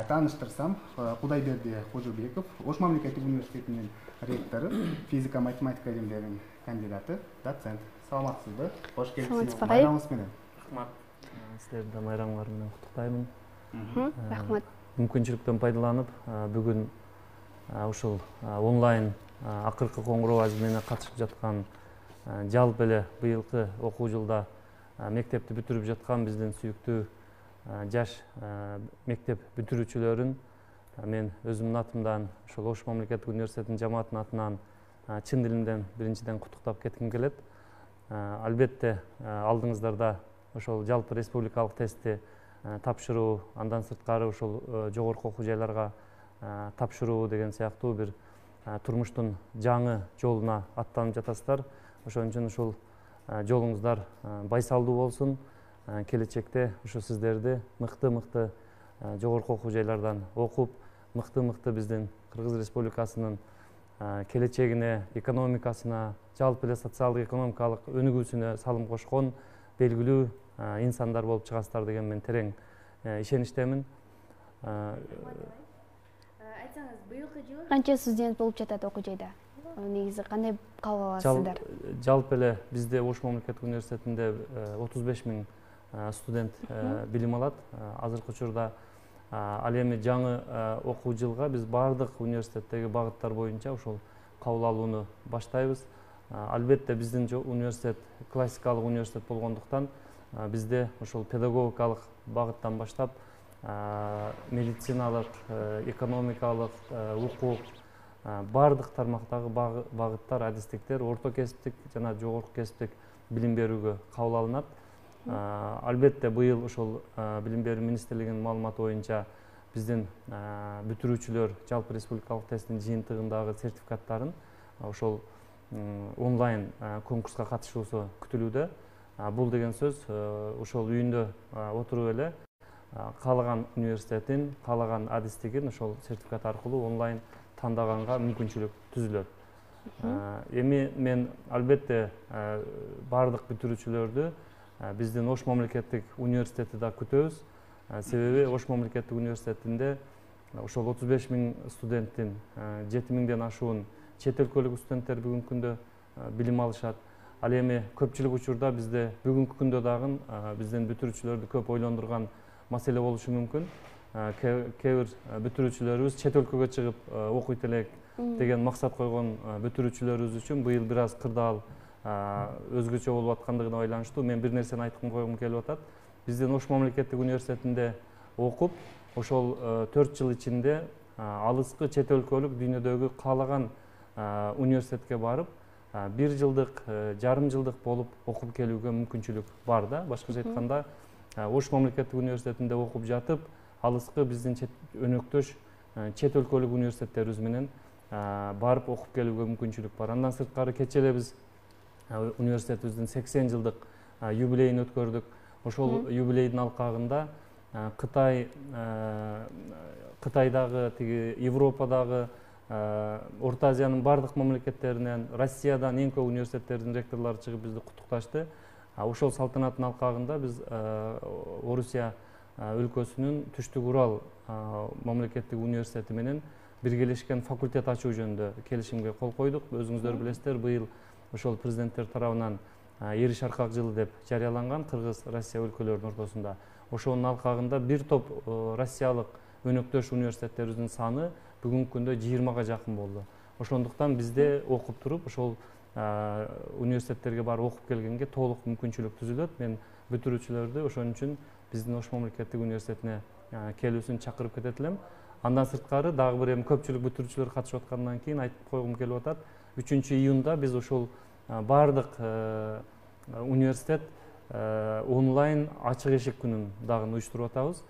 Tanıştırsam, Kudayberdi Kожубеков, Ош мамлекеттик университетинин ректору, физика-математика илимдеринин кандидаты, доцент. Саламатсызбы? Кош келипсиз. Байрамыңыз менен. Рахмат. Силерди майрамыңар менен куттуктаймын. Рахмат. Мүмкүнчүлүктөн пайдаланып, бүгүн ушул онлайн акыркы коңгуроо азимине катышып жаткан жалпы эле быйылкы окуу жылда мектепти бүтүрүп жаткан биздин сүйүктүү жаш мектеп бүтүрүүчүлөрүн мен өзүмдүн атымдан ошол Ош мамлекеттик университетинин жамаатынын атынан чын дилимден биринчиден куттуктап кетким келет. Албетте алдыңыздарда ошол жалпы республикалык тестти тапшыруу, андан сырткары ошол жогорку окуу жайларга тапшыруу деген сыяктуу бир турмуштун жаңы жолуна аттанып жатасыздар. Ошон үчүн ушул жолуңуздар байсалдуу болсун. Келечекте ушу сиздерди мыкты жогорку окуу жайлардан окуп, мыкты биздин Кыргыз Республикасынын келечегине, экономикасына, жалпы эле социалдык экономикалык өнүгүүсүнө салым кошкон белгилүү инсандар болуп чыгасыздар деген мен терең ишеничтемин. Айтсаңыз, быйылкы жылы канча студент болуп жатат окуу жайда? Негизи кандай кабыл аласыздар? Жалпы эле бизде Ош мамлекеттик университетинде 35 000 студент билим алат. Азыркы учурда ал эми жаңы окуу жылга биз баардык университеттеги багыттар боюнча ошол кабыл алууну баштайбыз. Албетте биздин университет классикалык университет болгондуктан бизде ошол педагогикалык багыттан баштап медициналык, экономикалык, укук баардык тармактагы багыттар, адистиктер орто кесиптик жана жогорку кесиптик билим берүүгө кабыл алынат. Албетте быйыл ошол билим берүү министрлигинин маалыматы боюнча биздин бүтүрүүчүлөр жалпы республикалык тесттин жыйынтыгындагы сертификаттарын ошол онлайн конкурска катышуусу күтүлүүдө. Бул деген сөз ошол үйүндө отуруп эле каалаган университетин, каалаган адистигин ошол сертификат аркылуу онлайн тандаганга мүмкүнчүлүк түзүлөт. Эми мен албетте баардык бүтүрүүчүлөрдү биздин Ош мамлекеттик университети да күтөбүз. Себеби Ош мамлекеттик университетинде ошол 35 000 студенттин 7 000ден ашуун чет өлкөлүк студенттер бүгүнкү күндө билим алышат. Ал эми көпчүлүк учурда бизде бүгүнкү күндө дагы биздин бүтүрүүчүлөрдү көп ойлондурган маселе болушу мүмкүн. Кээ бир бүтүрүүчүлөрүбүз чет өлкөгө чыгып окуйт элек деген максат койгон бүтүрүүчүлөрүбүз үчүн быйыл бир аз кырдаал өзгөчө болуп аткандыгына байланыштуу мен бир нерсени айткым койгум келип атат. Биздин Ош мамлекеттик университетинде окуп, ошол 4 жыл ичинде алыскы чет өлкөлүк дүйнөдөгү каалаган университетке барып, 1 жылдык, жарым жылдык болуп окуп келүүгө мүмкүнчүлүк бар да. Башкача айтканда, Ош мамлекеттик университетинде окуп жатып, алыскы биздин өнөктөш чет өлкөлүк университеттерибиз менен барып окуп келүүгө мүмкүнчүлүк бар. Андан сырткары кечээ эле биз университетибиздин 80 жылдык юбилейин өткөрдүк. Ошол юбилейдин алкагында Кытайдагы, Европадагы, Орто Азиянын бардык мамлекеттеринен, Россиядан эң көп университеттердин ректорлору чыгып бизди куттукташты. Ошол салтанаттын алкагында биз Орусия өлкөсүнүн Түштүк Урал мамлекеттик университети менен биргелешкен факультет ачуу жөнүндө келишимге кол койдук. Өзүңүздөр билесиздер, быйыл ошол президенттер тарабынан Эри Шаркак жылы деп жарыяланган Кыргыз, Россия өлкөлөрүнүн ортосунда. Ошонун алкагында бир топ россиялык өнөктөш университеттерибиздин саны бүгүнкү күндө 20га жакын болду. Ошондуктан бизде окуп туруп, ошол университеттерге барып окуп келгенге толук мүмкүнчүлүк түзүлөт. Мен бүтүрүүчүлөрдү ошон үчүн биздин Ош мамлекеттик университетине келүүсүн чакырып кетет элем. Андан сырткары дагы бир эми көпчүлүк бүтүрүүчүлөр катышып аткандан кийин айтып койгум келип атат. 3-июнда биз ошол баардык университет онлайн ачык эшик күнүн дагы уюштуруп атабыз.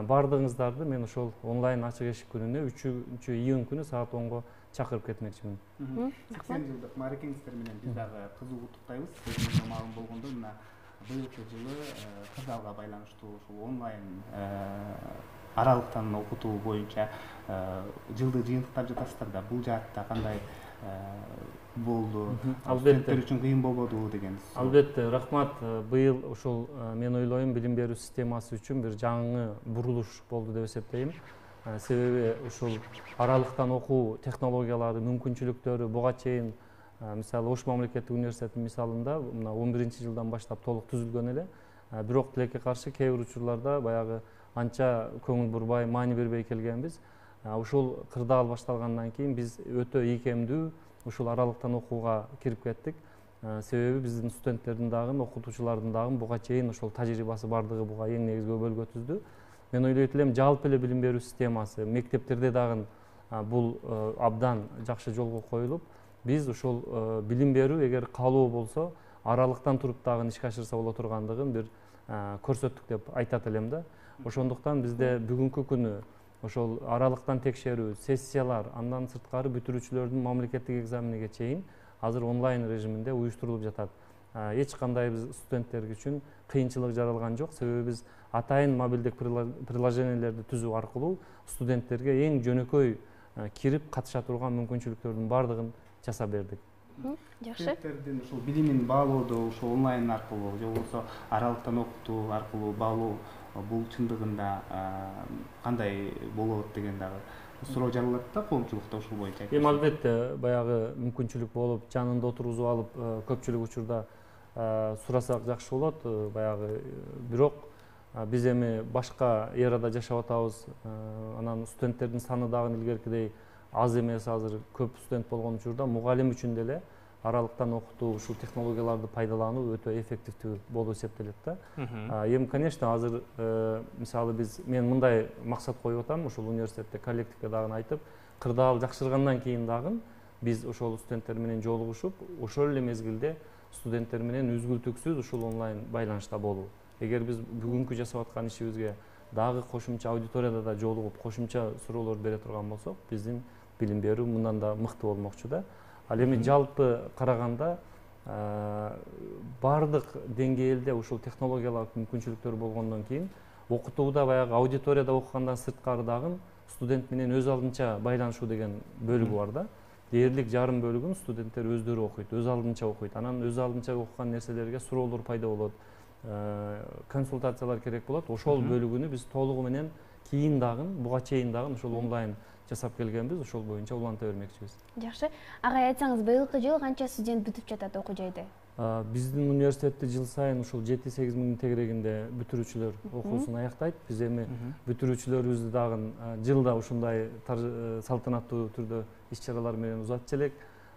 Баардыгыңыздарды мен ошол онлайн ачык эшик күнүнө 3-июнь күнү саат 10го чакырып кетмекчимин. 80 жылдык мааракеңиздер менен биз дагы кызуу куттуктайбыз. Өзүңүзгө маалым болгондой, мына быйылкы жылы кырдаалга байланыштуу ошол онлайн аралыктан окутуу боюнча жылды жыйынтыктап жатасыздар да. Бул жаатта кандай болду? Албетте үчүн кыйын болбоду деген. Албетте, рахмат. Быйыл ошол мен ойлойм билим берүү системасы үчүн бир жаңы бурулуш болду деп эсептейм. Себеби ушул аралыктан окуу технологиялары, мүмкүнчүлүктөрү буга чейин мисалы Ош мамлекеттик университетинин мисалында мына 11-жылдан баштап толук түзүлгөн эле. Бирок тилекке каршы кээ бир учурларда баягы анча көңүл бурбай, маани бербей келгенбиз. Ушул кырдаал башталгандан кийин биз өтө ийкемдүү ушул аралыктан окууга кирип кеттик. Себеби биздин студенттердин дагы, окутуучулардын дагы буга чейин ошол тажрыйбасы бардыгы буга эң негизги өбөлгө түздү. Мен ойлойт элем жалпы эле билим берүү системасы, мектептерде дагы бул абдан жакшы жолго коюлуп, биз ушул билим берүү эгер каалоо болсо аралыктан туруп дагы ишке ашырса боло тургандыгын бир көрсөттүк деп айтат элем да. Ошондуктан бизде бүгүнкү күнү ошол аралыктан текшерүү, сессиялар, андан сырткары бүтүрүүчүлөрдүн мамлекеттик экзамениге чейин азыр онлайн режиминде уюштурулуп жатат. Эч кандай биз студенттер үчүн кыйынчылык жаралган жок. Себеби биз атайын мобилдик приложениялерди түзүү аркылуу студенттерге эң жөнөкөй кирип катыша турган мүмкүнчүлүктөрдүн бардыгын жасап бердик. Жакшы. Студенттердин ушул билимин баалоодо ушул онлайн аркылуу же болбосо аралыктан окутуу аркылуу баалоо бул чындыгында кандай болот деген дагы суроо жаралат да коомчулукта ушул боюнча. Эми албетте баягы мүмкүнчүлүк болуп, жанында отургузуп алып, көпчүлүк учурда сурасак жакшы болот. Баягы бирок биз эми башка эрада жашап атабыз. Анан студенттердин саны дагы илгеркидей аз эмес, азыр көп студент болгон учурда мугалим үчүн деле аралыктан окутуу, ушул технологияларды пайдалануу өтө эффективдүү болуп эсептелет да. Эми конечно азыр мисалы мен мындай максат коюп атам, ушул университетте коллективге дагы айтып, кырдаал жакшыргандан кийин дагы биз ошол студенттер менен жолугушуп, ошол эле мезгилде студенттер менен үзгүлтүксүз ушул онлайн байланышта болуу. Эгер биз бүгүнкү жасап аткан ишибизге дагы кошумча аудиторияда да жолугуп, кошумча суроолор бере турган болсок, биздин билим берүү мындан да мыкты болмокчу да. Ал эми жалпы караганда бардык деңгээлде ушул технологиялык мүмкүнчүлүктөр болгондон кийин окутууда баягы аудиторияда окугандан сырткары дагы студент менен өз алдынча байланышуу деген бөлүгү бар да. Дээрлик жарым бөлүгүн студенттер өздөрү окуйт, өз алдынча окуйт. Анан өз алдынча окуган нерселерге суроолор пайда болот, консультациялар керек болот. Ошол бөлүгүнү биз толугу менен кийин дагы, буга чейин дагы ошол онлайн жасап келгенбиз, ошол боюнча уланта бермекчибиз. Жакшы. Агай айтсаңыз, быйылкы жылы канча студент бүтүп жатат окуу жайда? Биздин университетте жыл сайын ушул 7-8 миңдин тегерегинде бүтүрүүчүлөр окуусун аяктайт. Биз эми бүтүрүүчүлөрүбүздү дагы жылда ушундай салтанаттуу түрдө иш-чаралар менен узатчу элек.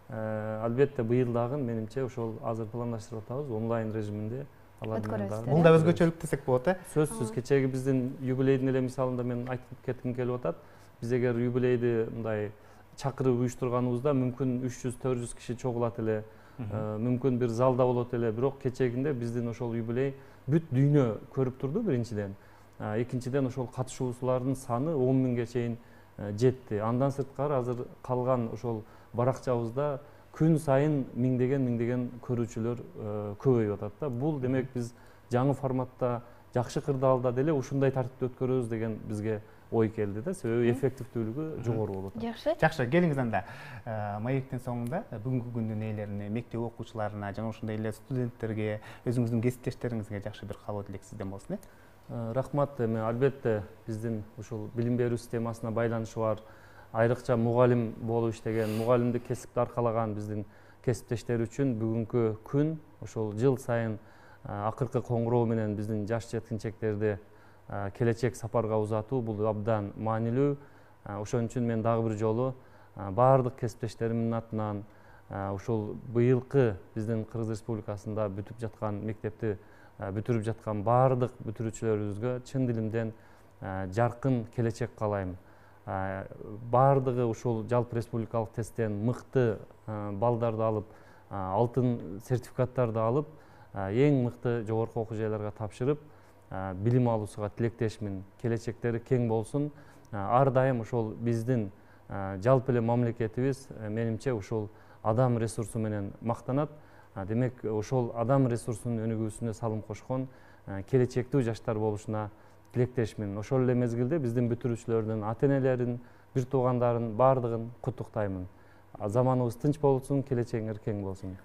Албетте быйыл дагы менимче ошол азыр пландаштырып атабыз, онлайн режиминде алар менен дагы. Бул да өзгөчөлүк десек болот, Сөзсүз кечеги биздин юбилейдин эле мисалында мен айтып кетким келип атат. Биз эгер юбилейди мындай чакырып уюштурганыбызда мүмкүн 300-400 киши чогулат эле, мүмкүн бир залда болот эле, бирок кечегинде биздин ошол юбилей бүт дүйнө көрүп турду биринчиден. Экинчиден ошол катышуучулардын саны 10 миңге чейин жетти. Андан сырткары азыр калган ошол баракчабызда күн сайын миңдеген көрүүчүлөр көбөйүп атат да. Бул демек биз жаңы форматта жакшы кырдаалда деле ушундай тартипте өткөрөбүз деген бизге ой келди да, себеби эффективдүүлүгү жогору болуп атат. Жакшы, келиңиз анда маектин соңунда бүгүнкү күндүн ээлерине, мектеп окуучуларына жана ошондой эле студенттерге, өзүңүздүн кесиптештериңизге жакшы бир каалоо тилек сизден болсун. Рахмат. Эми албетте биздин ушул билим берүү системасына байланышы бар, айрыкча мугалим болуп иштеген, мугалимдик кесипти аркалаган биздин кесиптештер үчүн бүгүнкү күн ошол жыл сайын акыркы коңгуроо менен биздин жаш жеткинчектерди келечек сапарга узатуу бул абдан маанилүү. Ошон үчүн мен дагы бир жолу баардык кесиптештеримдин атынан ушул быйылкы биздин Кыргыз Республикасында бүтүп жаткан мектепти бүтүрүп жаткан баардык бүтүрүүчүлөрүбүзгө чын дилимден жаркын келечек каалайм. Баардыгы ушул жалпы республикалык тесттен мыкты балдарды алып, алтын сертификаттарды алып, эң мыкты жогорку окуу жайларга тапшырып, билим алуусуга тилектешмин. Келечектери кең болсун. Ар дайым ошол биздин жалпы эле мамлекетибиз менимче ушул адам ресурсу менен мактанат. Демек ошол адам ресурсунун өнүгүүсүнө салым кошкон келечектүү жаштар болушуна тилектешмин. Ошол эле мезгилде биздин бүтүрүүчүлөрдүн ата энелерин, бир туугандарын баардыгын куттуктаймын. Заманыбыз тынч болсун, келечегиңер кең болсун.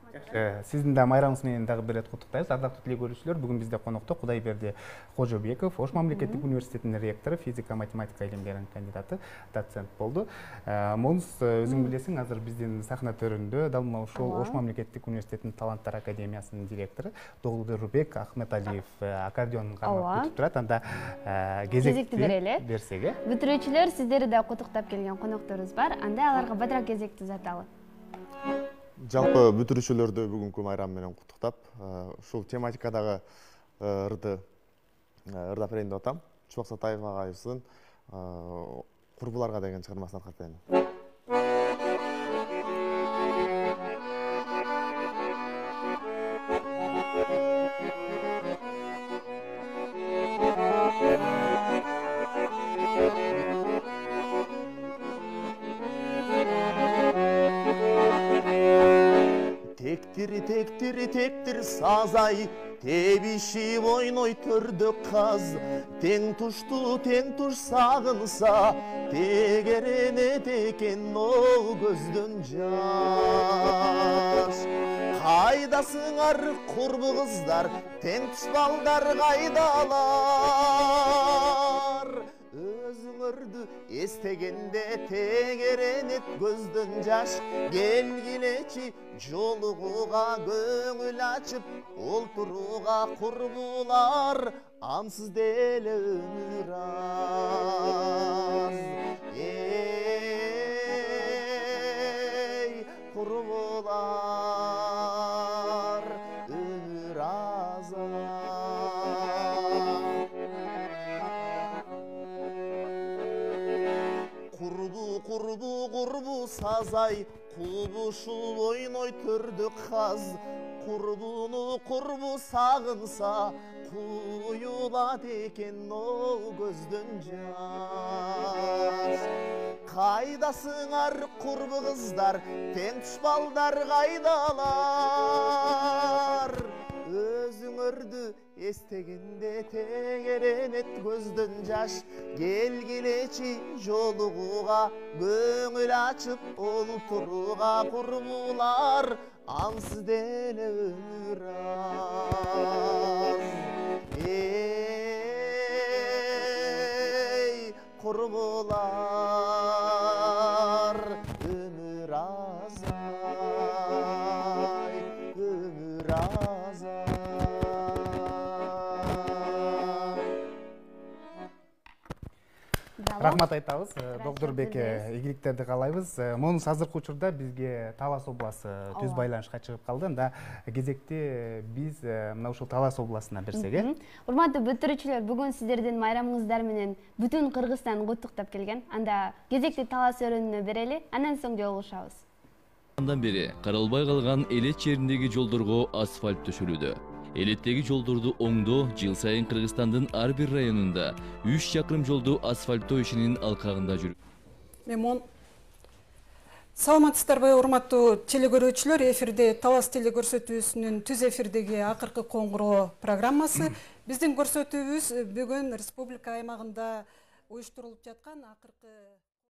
Сиздин да майрамыңыз менен дагы бир ирет куттуктайбыз. Ардактуу тилек көрүүчүлөр, бүгүн бизде конокто Кудайберди Кожобеков, Ош мамлекеттик университетинин ректору, физика, математика илимдеринин кандидаты, доцент болду. Монус, өзүң билесиң, азыр биздин сахна төрүндө дал мына ушул Ош мамлекеттик университетинин таланттар академиясынын директору Догулбек Ахметалиев аккордеонун кармап күтүп турат. Анда кезекти берсек. Бүтүрүүчүлөр, сиздерди да куттуктап келген конокторубуз бар. Анда аларга бадыраак кезекти узаталы. Жалпы бүтүрүүчүлөрдү бүгүнкү майрам менен куттуктап, ушул тематикадагы ырды берейин деп атам. Чубак Сатаев агайыбыздын курбуларга деген чыгармасын таркатайын. Тектир сазай, тебишип ойной төрдө каз, тең туш сагынса, тегеренет экен о көздөн жаш. Кайдасыңар курбу кыздар, тең туш балдар кайдалар? Өзүңөрдү эстегенде тегеренет көздөн жаш, келгилечи жолугуга көңүл ачып, олтурууга курбулар, ансыз деле өмүр аз. Эй, курбулар, өмүр аз. Курбу сазай, кубушул ойной төрдү каз, курбу сагынса, куюлат экен о көздөн жаш. Кайдасыңар курбу кыздар, тең туш балдар кайдалар? Өзүңөрдү эстегенде тегеренет көздөн жаш, келгилечи жолугуга көңүл ачып, олтурууга курбулар, ансыз деле өмүр аз. Эй, курбулар, өмүр аз, өмүр аз. Рахмат айтабыз. Докторбек, ийгиликтерди каалайбыз. Монус азыркы учурда бизге Талас областы түз байланышка чыгып калды. Анда кезекти биз мына ушул Талас областына берсек. Урматтуу бүтүрүүчүлөр, бүгүн сиздердин майрамыңыздар менен бүтүн Кыргызстан куттуктап келген. Анда кезекти Талас өрүнүнө берели, андан соң жолугушабыз. Андан бери каралбай калган элет жериндеги жолдорго асфальт төшөлүүдө. Элеттеги жолдорду оңдоо жыл сайын Кыргызстандын ар бир районунда 3 чакырым жолду асфальттоо ишинин алкагында жүрүп. Саламатсыздарбы, урматтуу телекөрүүчүлөр, эфирде Талас телекөрсөтүүсүнүн түз эфирдеги акыркы коңгуроо программасы. Биздин көрсөтүүбүз бүгүн республика аймагында уюштурулуп жаткан акыркы